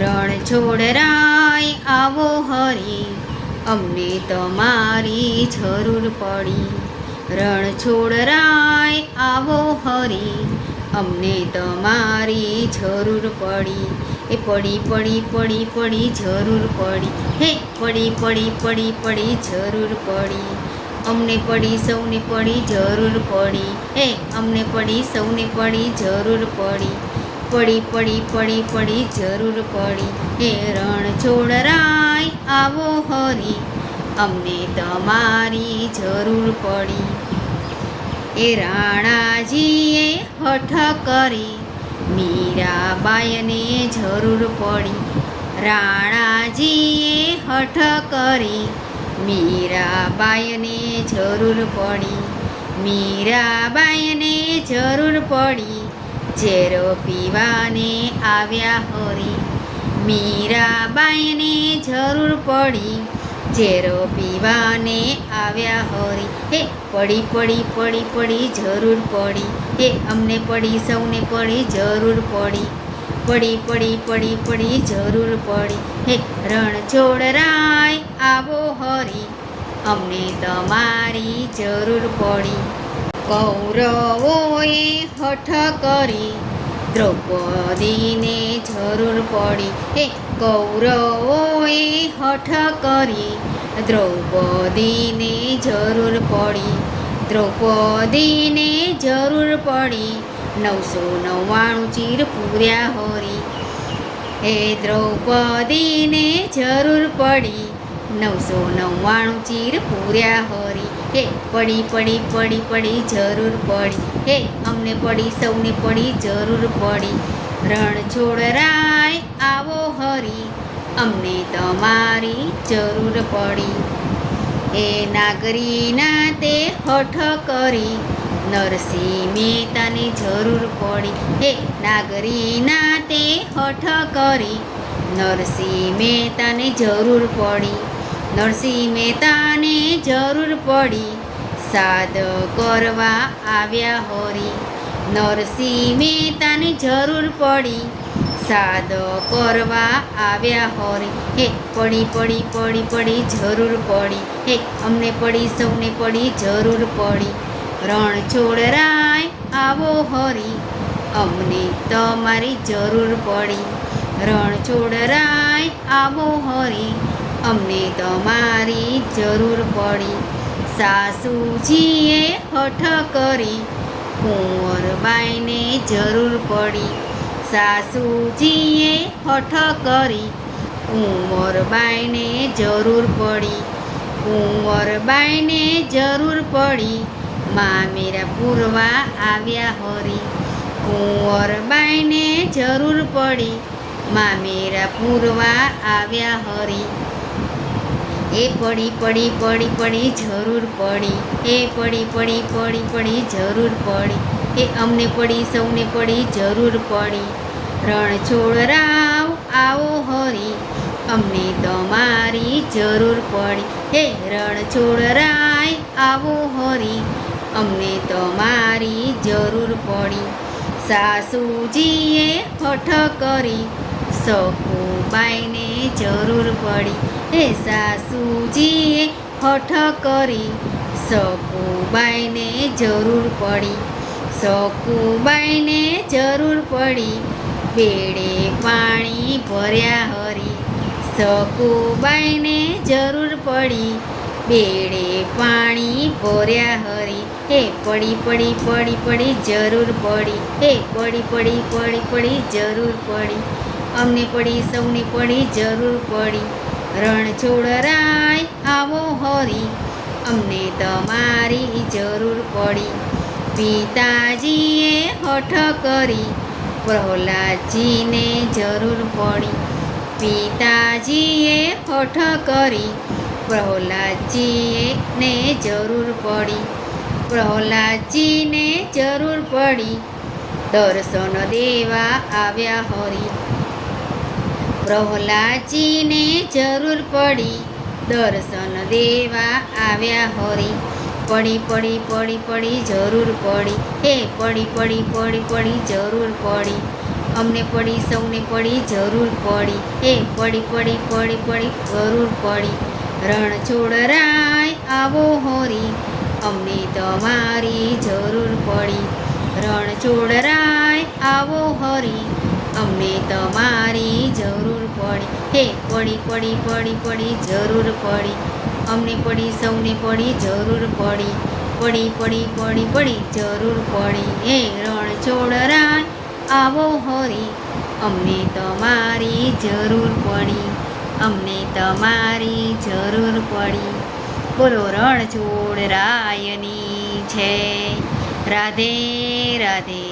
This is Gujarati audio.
રણછોડરાય આવો હરી, અમને તમારી જરૂર પડી. રણછોડરાય આવો હરી, અમને તમારી જરૂર પડી. એ પડી જરૂર પડી. હે પડી જરૂર પડી. અમને પડી સૌને પડી જરૂર પડી. હે અમને પડી સૌને પડી જરૂર પડી. પડી જરૂર પડી. હે રણછોડરાય આવો હરી, અમને તમારી જરૂર પડી. એ રાણાજીએ હઠ કરી, મીરાબાઈને જરૂર પડી. રાણાજીએ હઠ કરી, મીરાબાઈને જરૂર પડી. મીરાબાઈને જરૂર પડી, ઝેરો પીવાને આવ્યા હરી. મીરાબાઈને જરૂર પડી, ઝેરો પીવાને આવ્યા હરી. હે પડી જરૂર પડી. હે અમને પડી સૌને પડી જરૂર પડી. પડી જરૂર પડી. હે રણછોડરાય આવો હરી, અમને તમારી જરૂર પડી. કૌરવોએ હઠ કરી, દ્રૌપદીને જરૂર પડી. હે કૌરવોએ હઠ કરી, દ્રૌપદીને જરૂર પડી. દ્રૌપદીને જરૂર પડી, 999 ચીર પૂર્યા હરી. હે દ્રૌપદીને જરૂર પડી, 999 ચીર પૂર્યા હરી. હે પડી જરૂર પડી. હે અમને પડી સૌને પડી જરૂર પડી. રણછોડરાય આવો હરી, અમને તમારી જરૂર પડી. એ નાગરીના તે હઠ કરી, નરસિંહ મહેતાની જરૂર પડી. હે નાગરીના તે હઠ કરી, નરસિંહ મહેતાને જરૂર પડી. નરસિંહ મહેતાને જરૂર પડી, સાદ કરવા આવ્યા હરી. નરસિંહ મહેતાને જરૂર પડી, સાદ કરવા આવ્યા હરી. હે પડી જરૂર પડી. હે અમને પડી સૌને પડી જરૂર પડી. રણછોડરાય આવો હરી, અમને તમારી જરૂર પડી. રણછોડરાય આવો હરી, અમને તમારી જરૂર પડી. સાસુજીએ હઠ કરી, કુંવરબાઈને જરૂર પડી. સાસુજીએ હઠ કરી, કુંવરબાઈને જરૂર પડી. કુંવરબાઈને જરૂર પડી, મામેરા પૂરવા આવ્યા હરી. કુંવરબાઈને જરૂર પડી, મામેરા પૂરવા આવ્યા હરી. એ પડી જરૂર પડી. એ પડી જરૂર પડી. એ અમને પડી સૌને પડી જરૂર પડી. રણછોડરાવ આવો હરી, અમને તમારી જરૂર પડી. હે રણછોડરાય આવો હરી, અમને તમારી જરૂર પડી. સાસુજીએ હઠ કરી, સખુબાઈને જરૂર પડી. હે સાસુજીએ હઠ કરી, સખુબાઈને જરૂર પડી. સખુબાઈને જરૂર પડી, બેડે પાણી ભર્યા હરી. સખુબાઈને જરૂર પડી, બેડે પાણી ભર્યા હરી. હે પડી જરૂર પડી. હે પડી જરૂર પડી. અમને પડી સૌને પડી જરૂર પડી. રણછોડરાય આવો હરી, અમને તમારી જરૂર પડી. પિતાજીએ હઠ કરી, પ્રહલાદજીને જરૂર પડી. પિતાજીએ હઠ કરી, પ્રહલાદજીને જરૂર પડી. પ્રહલાદજીને જરૂર પડી, દર્શન દેવા આવ્યા હરી. પ્રહલાદજીને જરૂર પડી, દર્શન દેવા આવ્યા હરી. પડી જરૂર પડી. હે પડી જરૂર પડી. અમને પડી સૌને પડી જરૂર પડી, એ પડી પડી પડી પડી જરૂર પડી. રણછોડરાય આવો હોરી, અમને તમારી જરૂર પડી. રણછોડરાય આવો હરી, અમને તમારી જરૂર પડી. હે પડી પડી પડી પડી જરૂર પડી, અમને પડી સૌને પડી જરૂર પડી. પડી પડી પડી પડી જરૂર પડી. હે રણછોડરાય આવો હરી, અમને તમારી જરૂર પડી. અમને તમારી જરૂર પડી. બોલો રણછોડરાયની છે. રાધે રાધે.